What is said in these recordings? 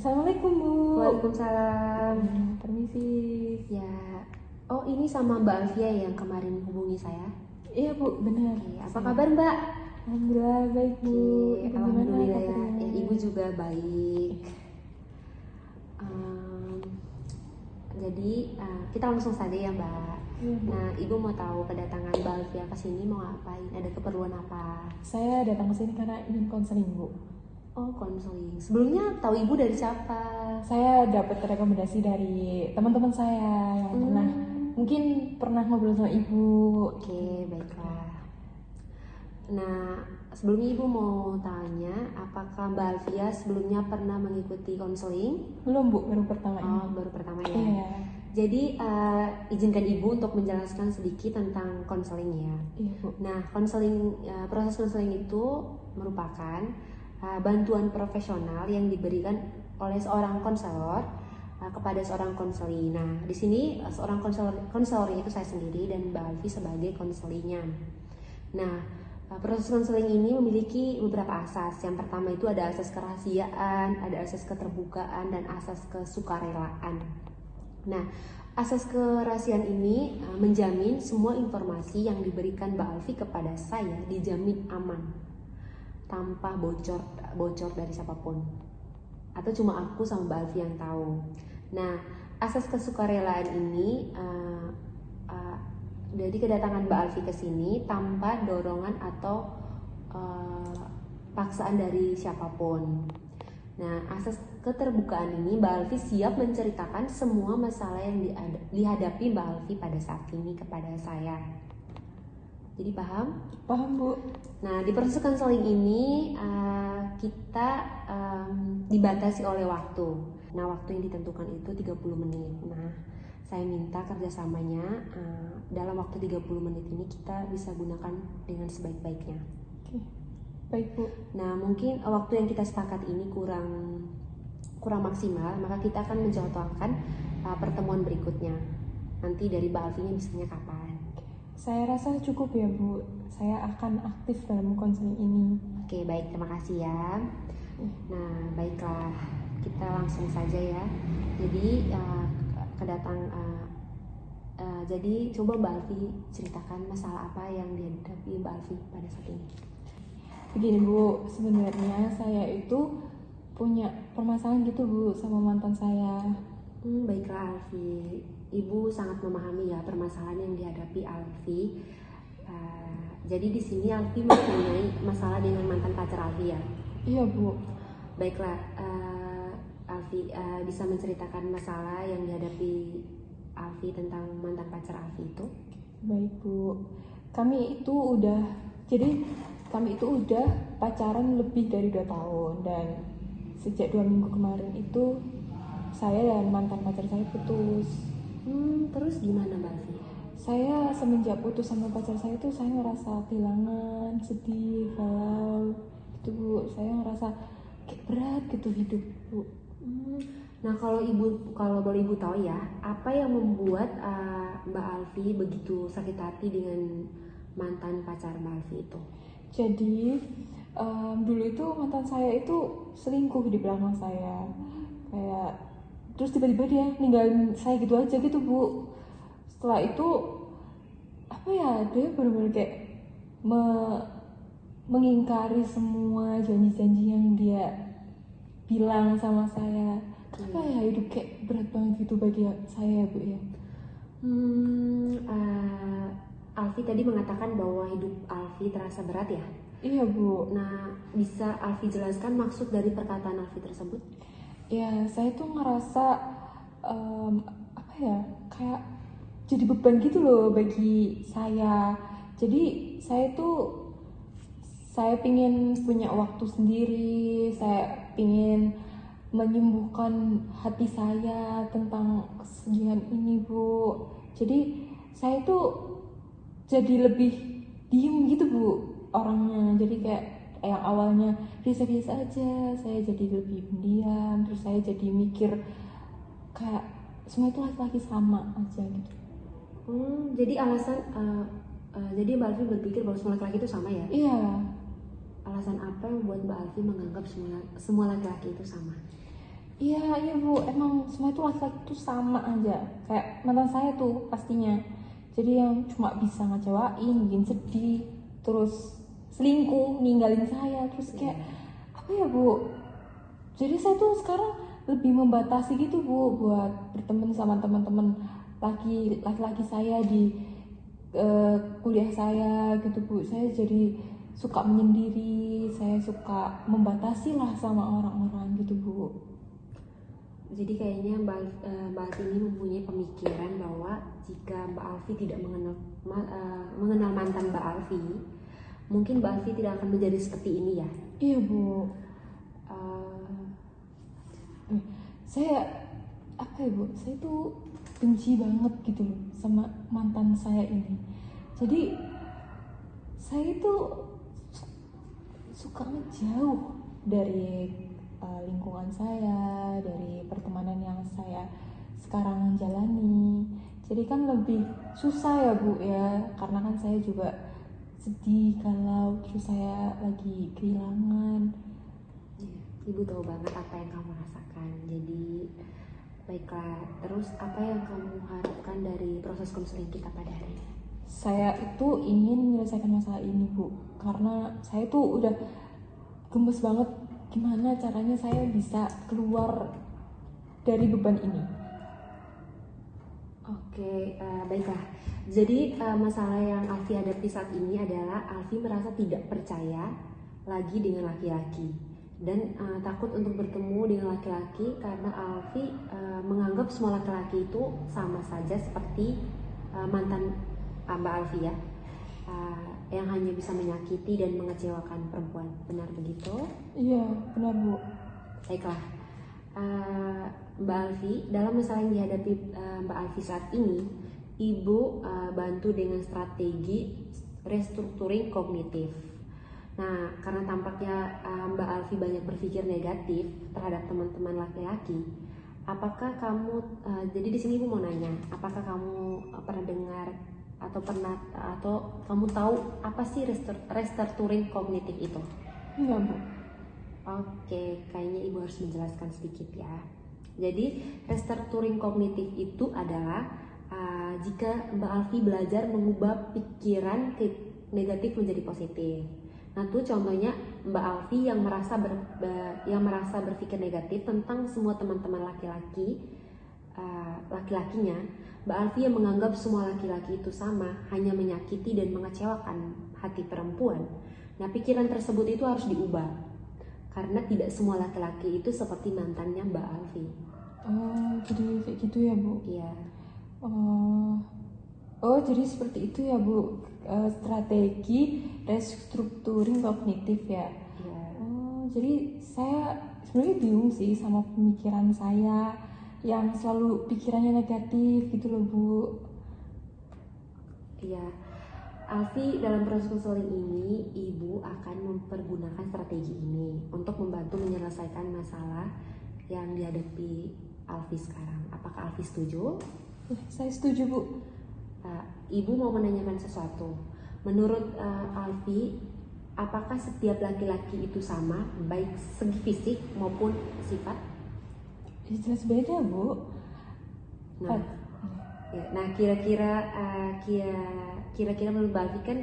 Assalamualaikum Bu. Waalaikumsalam. Permisi. Ya, oh ini sama Mbak Alfia yang kemarin hubungi saya. Iya Bu, benar. Oke, apa kabar Mbak? Alhamdulillah baik Bu. Oke, Ibu alhamdulillah gimana ya. kabarnya? Ibu juga baik. Jadi kita langsung saja ya Mbak. Iya, Bu. Nah, Ibu mau tahu kedatangan Mbak Alfia ke sini mau ngapain? Ada keperluan apa? Saya datang ke sini karena ingin konseling Bu. Oh, konseling. Sebelumnya tahu Ibu dari siapa? Saya dapat rekomendasi dari teman-teman saya yang mungkin pernah ngobrol sama Ibu. Oke, baiklah. Nah, sebelumnya Ibu mau tanya, apakah Mbak Alfia sebelumnya pernah mengikuti konseling? Belum Bu, baru pertama ini. Oh, baru pertama ya. Iya. Jadi, izinkan Ibu untuk menjelaskan sedikit tentang konseling ya. Iya Bu. Nah, konseling, proses konseling itu merupakan bantuan profesional yang diberikan oleh seorang konselor kepada seorang konseli. Nah, di sini seorang konselor itu saya sendiri dan Mbak Alfi sebagai konselinya. Nah, proses konseling ini memiliki beberapa asas. Yang pertama itu ada asas kerahasiaan, ada asas keterbukaan, dan asas kesukarelaan. Nah, asas kerahasiaan ini menjamin semua informasi yang diberikan Mbak Alfi kepada saya dijamin aman, tanpa bocor dari siapapun, atau cuma aku sama Mbak Alfi yang tahu. Nah, asas kesukarelaan ini jadi kedatangan Mbak Alfi ke sini tanpa dorongan atau paksaan dari siapapun. Nah, asas keterbukaan ini Mbak Alfi siap menceritakan semua masalah yang dihadapi Mbak Alfi pada saat ini kepada saya. Jadi paham? Paham Bu. Nah, di proses konseling ini kita dibatasi oleh waktu. Nah, waktu yang ditentukan itu 30 menit. Nah, saya minta kerjasamanya dalam waktu 30 menit ini kita bisa gunakan dengan sebaik-baiknya. Oke. Baik Bu. Nah, mungkin waktu yang kita sepakat ini kurang maksimal, maka kita akan menjadwalkan pertemuan berikutnya. Nanti dari Mbak Alfinya bisanya kapan? Saya rasa cukup ya Bu. Saya akan aktif dalam konseling ini. Oke, baik, terima kasih ya. Nah, baiklah, kita langsung saja ya. Jadi jadi coba Mbak Alfi ceritakan masalah apa yang dihadapi Mbak Alfi pada saat ini. Begini Bu, sebenarnya saya itu punya permasalahan gitu Bu sama mantan saya. Baiklah Alfi, Ibu sangat memahami ya permasalahan yang dihadapi Alfi. Jadi di sini Alfi mempunyai masalah dengan mantan pacar Alfi ya? Iya Bu. Baiklah, Alfi bisa menceritakan masalah yang dihadapi Alfi tentang mantan pacar Alfi itu? Baik Bu, kami itu udah pacaran lebih dari 2 tahun, dan sejak 2 minggu kemarin itu saya dan mantan pacar saya putus. Terus gimana Mbak Alfi? Saya semenjak putus sama pacar saya itu saya ngerasa kehilangan, sedih, galau gitu Bu. Saya ngerasa kayak berat gitu hidup Bu. Nah, kalau boleh Ibu tahu ya, apa yang membuat Mbak Alfi begitu sakit hati dengan mantan pacar Mbak Alfi itu? Jadi dulu itu mantan saya itu selingkuh di belakang saya, kayak terus tiba-tiba dia ninggalin saya gitu aja gitu Bu. Setelah itu apa ya, dia benar-benar kayak mengingkari semua janji-janji yang dia bilang sama saya. Apa ya, hidup kayak berat banget gitu bagi saya Bu ya. Alfi tadi mengatakan bahwa hidup Alfi terasa berat ya? Iya Bu. Nah, bisa Alfi jelaskan maksud dari perkataan Alfi tersebut? Ya, saya tuh ngerasa apa ya, kayak jadi beban gitu loh bagi saya. Jadi saya pingin punya waktu sendiri, saya pingin menyembuhkan hati saya tentang kesedihan ini Bu. Jadi saya tuh jadi lebih diem gitu Bu orangnya. Jadi kayak yang awalnya biasa-biasa aja, saya jadi lebih pendiam. Terus saya jadi mikir kayak semua itu laki-laki sama aja gitu. Jadi alasan jadi Mbak Alfi berpikir bahwa semua laki-laki itu sama ya? Iya. Alasan apa yang membuat Mbak Alfi menganggap semua laki-laki itu sama? Iya Bu, emang semua itu laki-laki tuh sama aja. Kayak mantan saya tuh pastinya. Jadi yang cuma bisa ngecewain, bikin sedih, terus selingkuh, ninggalin saya, terus kayak apa ya Bu? Jadi saya tuh sekarang lebih membatasi gitu Bu buat berteman sama teman-teman laki-laki saya di kuliah saya gitu Bu. Saya jadi suka menyendiri, saya suka membatasi lah sama orang-orang gitu Bu. Jadi kayaknya Mbak Alfi ini mempunyai pemikiran bahwa jika Mbak Alfi tidak mengenal mantan Mbak Alfi, mungkin Mbak Alfi tidak akan menjadi seperti ini ya. Iya Bu. Saya apa ya Bu? Saya tuh benci banget gitu loh sama mantan saya ini. Jadi saya itu suka ngejauh dari lingkungan saya, dari pertemanan yang saya sekarang jalani. Jadi kan lebih susah ya Bu ya, karena kan saya juga sedih kalau terus saya lagi kehilangan. Ibu tahu banget apa yang kamu rasakan. Jadi baiklah, terus apa yang kamu harapkan dari proses konseling kita pada hari ini? Saya itu ingin menyelesaikan masalah ini Bu, karena saya tuh udah gemes banget gimana caranya saya bisa keluar dari beban ini. Oke, baiklah. Jadi masalah yang Alfi hadapi saat ini adalah Alfi merasa tidak percaya lagi dengan laki-laki dan takut untuk bertemu dengan laki-laki karena Alfi menganggap semua laki-laki itu sama saja seperti mantan Mbak Alfi ya, yang hanya bisa menyakiti dan mengecewakan perempuan. Benar begitu? Iya, benar Bu. Baiklah, Mbak Alfi, dalam masalah yang dihadapi Mbak Alfi saat ini, Ibu bantu dengan strategi restrukturing kognitif. Nah, karena tampaknya Mbak Alfi banyak berpikir negatif terhadap teman-teman laki-laki, apakah kamu, jadi di sini Ibu mau nanya, apakah kamu pernah dengar atau kamu tahu apa sih restrukturing kognitif itu? Enggak Bu. Oke, kayaknya Ibu harus menjelaskan sedikit ya. Jadi, restrukturing kognitif itu adalah jika Mbak Alfi belajar mengubah pikiran negatif menjadi positif. Nah, tuh contohnya Mbak Alfi yang merasa berpikir negatif tentang semua teman-teman laki-lakinya, Mbak Alfi yang menganggap semua laki-laki itu sama, hanya menyakiti dan mengecewakan hati perempuan. Nah, pikiran tersebut itu harus diubah. Karena tidak semua laki-laki itu seperti mantannya Mbak Alfi. Oh, jadi kayak gitu ya Bu? Iya. Oh, jadi seperti itu ya Bu, strategi restrukturing kognitif ya? Iya. Oh, jadi saya sebenarnya bingung sih sama pemikiran saya yang selalu pikirannya negatif gitu loh Bu. Iya. Alfi, dalam proses konseling ini, Ibu akan mempergunakan strategi ini untuk membantu menyelesaikan masalah yang dihadapi Alfi sekarang. Apakah Alfi setuju? Saya setuju Bu. Ibu mau menanyakan sesuatu. Menurut Alfi, apakah setiap laki-laki itu sama, baik segi fisik maupun sifat? Ya, jelas beda Bu. Nah, kira-kira menurut Mbak Alfi kan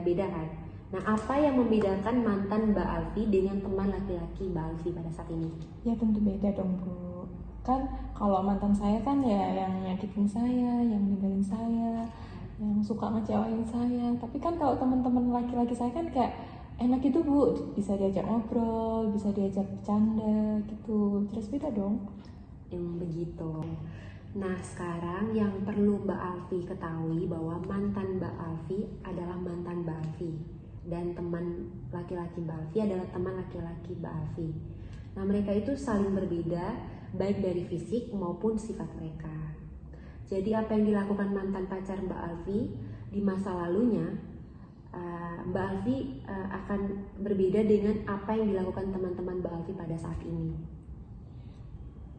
beda kan? Nah, apa yang membedakan mantan Mbak Alfi dengan teman laki-laki Mbak Alfi pada saat ini? Ya tentu beda dong Bu. Kan kalau mantan saya kan ya yang nyakitin saya, yang ninggalin saya, yang suka ngecewain saya. Tapi kan kalau teman-teman laki-laki saya kan kayak enak gitu Bu, bisa diajak ngobrol, bisa diajak bercanda gitu. Jelas beda dong. Begitu. Nah, sekarang yang perlu Mbak Alfi ketahui bahwa mantan Mbak Alfi adalah mantan Mbak Alfi dan teman laki-laki Mbak Alfi adalah teman laki-laki Mbak Alfi. Nah, mereka itu saling berbeda baik dari fisik maupun sifat mereka. Jadi apa yang dilakukan mantan pacar Mbak Alfi di masa lalunya, Mbak Alfi akan berbeda dengan apa yang dilakukan teman-teman Mbak Alfi pada saat ini.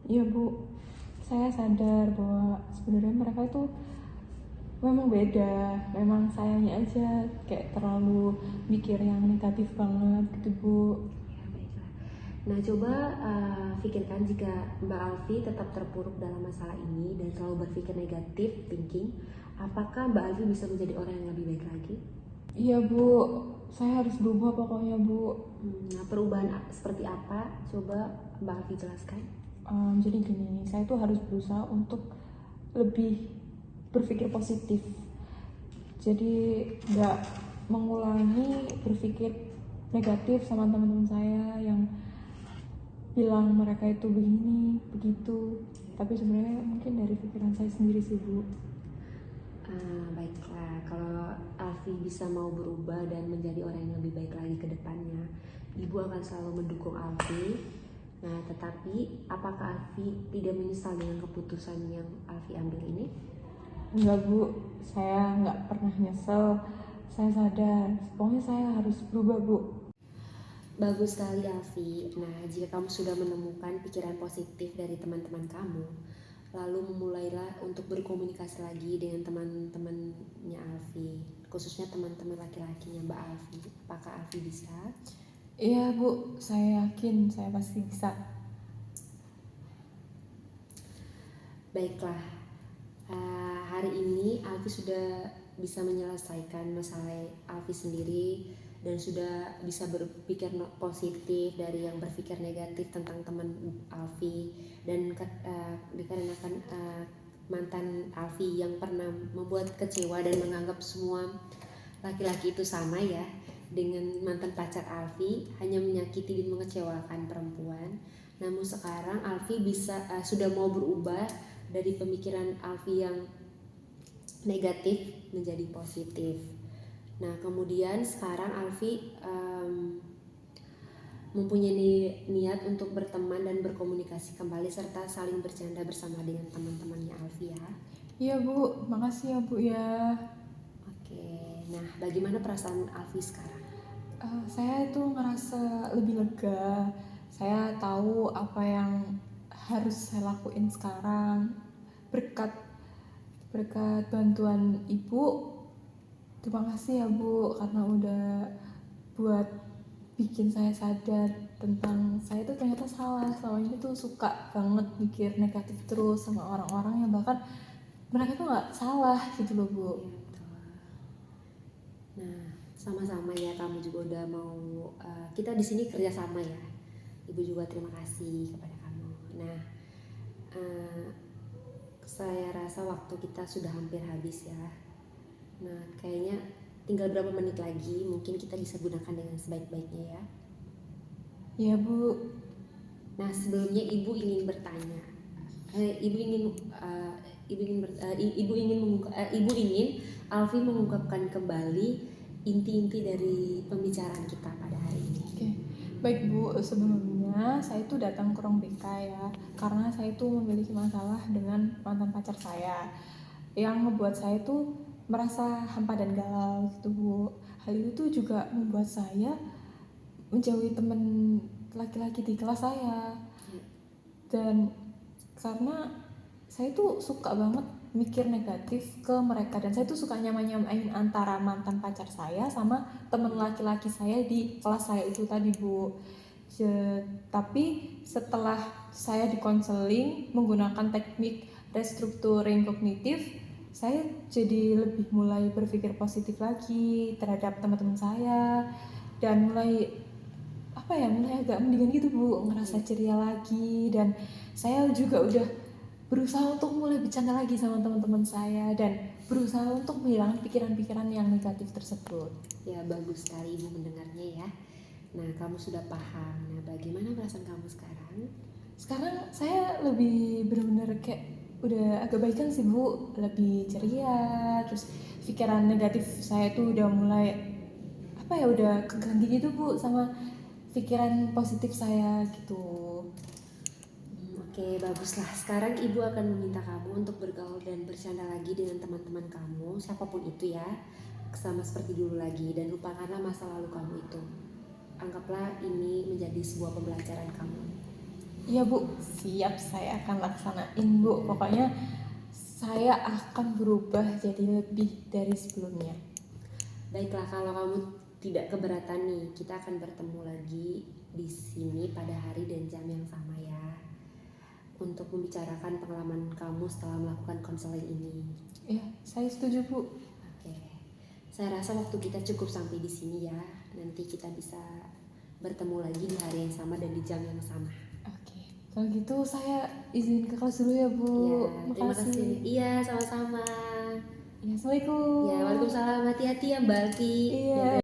Iya Bu, saya sadar bahwa sebenarnya mereka itu memang beda, memang sayangnya aja kayak terlalu mikir yang negatif banget gitu Bu. Ya, baiklah. Nah, coba pikirkan jika Mbak Alfi tetap terpuruk dalam masalah ini dan selalu berpikir negatif thinking, apakah Mbak Alfi bisa menjadi orang yang lebih baik lagi? Iya Bu, saya harus berubah pokoknya Bu. Nah, perubahan seperti apa? Coba Mbak Alfi jelaskan. Jadi gini, saya tuh harus berusaha untuk lebih berpikir positif. Jadi nggak mengulangi berpikir negatif sama teman-teman saya yang bilang mereka itu begini, begitu. Tapi sebenarnya mungkin dari pikiran saya sendiri sih Bu. Baiklah, kalau Alfi bisa mau berubah dan menjadi orang yang lebih baik lagi ke depannya, Ibu akan selalu mendukung Alfi. Nah, tetapi apakah Alfi tidak menyesal dengan keputusan yang Alfi ambil ini? Enggak Bu, saya nggak pernah nyesel. Saya sadar, pokoknya saya harus berubah Bu. Bagus sekali Alfi. Nah, jika kamu sudah menemukan pikiran positif dari teman-teman kamu, lalu memulailah untuk berkomunikasi lagi dengan teman-temannya Alfi, khususnya teman-teman laki-lakinya Mbak Alfi. Apakah Alfi bisa? Iya Bu, saya yakin saya pasti bisa. Baiklah, hari ini Alfi sudah bisa menyelesaikan masalah Alfi sendiri dan sudah bisa berpikir positif dari yang berpikir negatif tentang teman Alfi, dan dikarenakan mantan Alfi yang pernah membuat kecewa dan menganggap semua laki-laki itu sama ya, dengan mantan pacar Alfi hanya menyakiti dan mengecewakan perempuan. Namun sekarang Alfi sudah mau berubah dari pemikiran Alfi yang negatif menjadi positif. Nah, kemudian sekarang Alfi mempunyai niat untuk berteman dan berkomunikasi kembali serta saling bercanda bersama dengan teman-temannya Alfi ya. Iya Bu, makasih ya Bu ya. Oke, nah bagaimana perasaan Alfi sekarang? Saya itu ngerasa lebih lega. Saya tahu apa yang harus saya lakuin sekarang. Berkat bantuan Ibu. Terima kasih ya Bu, karena udah buat bikin saya sadar tentang saya itu ternyata salah. Selama ini tuh suka banget mikir negatif terus sama orang-orang yang bahkan mereka tuh nggak salah gitu loh Bu. Ya, betul. Nah, sama-sama ya, kamu juga udah mau kita di sini kerja sama ya. Ibu juga terima kasih kepada kamu. Nah, saya rasa waktu kita sudah hampir habis ya. Nah, kayaknya tinggal berapa menit lagi, mungkin kita bisa gunakan dengan sebaik-baiknya ya. Iya Bu. Nah, sebelumnya Ibu ingin bertanya. Ibu ingin Alfi mengungkapkan kembali inti-inti dari pembicaraan kita pada hari ini. Oke. Baik Bu, sebelumnya saya itu datang ke ruang BK ya, karena saya itu memiliki masalah dengan mantan pacar saya yang membuat saya itu merasa hampa dan galau gitu Bu. Hal itu tuh juga membuat saya menjauhi teman laki-laki di kelas saya. Dan karena saya tuh suka banget mikir negatif ke mereka, dan saya tuh suka nyamain antara mantan pacar saya sama teman laki-laki saya di kelas saya itu tadi Bu. Tapi setelah saya dikonseling menggunakan teknik restrukturing kognitif, saya jadi lebih mulai berpikir positif lagi terhadap teman-teman saya, dan mulai agak mendingan gitu Bu, ngerasa ceria lagi. Dan saya juga udah berusaha untuk mulai bercanda lagi sama teman-teman saya dan berusaha untuk menghilangkan pikiran-pikiran yang negatif tersebut. Ya, bagus sekali Ibu mendengarnya ya. Nah, kamu sudah paham. Nah, bagaimana perasaan kamu sekarang? Sekarang saya lebih benar-benar kayak udah agak baikan sih Bu, lebih ceria. Terus pikiran negatif saya tuh udah mulai udah keganti gitu Bu sama pikiran positif saya gitu. Oke, baguslah. Sekarang Ibu akan meminta kamu untuk bergaul dan bercanda lagi dengan teman-teman kamu, siapapun itu ya, sama seperti dulu lagi, dan lupakanlah masa lalu kamu itu. Anggaplah ini menjadi sebuah pembelajaran kamu. Iya Bu, siap, saya akan laksanain Bu. Pokoknya saya akan berubah jadi lebih dari sebelumnya. Baiklah, kalau kamu tidak keberatan nih, kita akan bertemu lagi di sini pada hari dan jam yang sama ya, untuk membicarakan pengalaman kamu setelah melakukan konseling ini. Ya, saya setuju Bu. Oke, saya rasa waktu kita cukup sampai di sini ya. Nanti kita bisa bertemu lagi di hari yang sama dan di jam yang sama. Oke, kalau gitu saya izin ke kelas dulu ya Bu. Ya, terima kasih. Iya, sama-sama. Ya, Assalamualaikum. Ya, waalaikumsalam. Hati-hati ya Mbak Alki. Iya.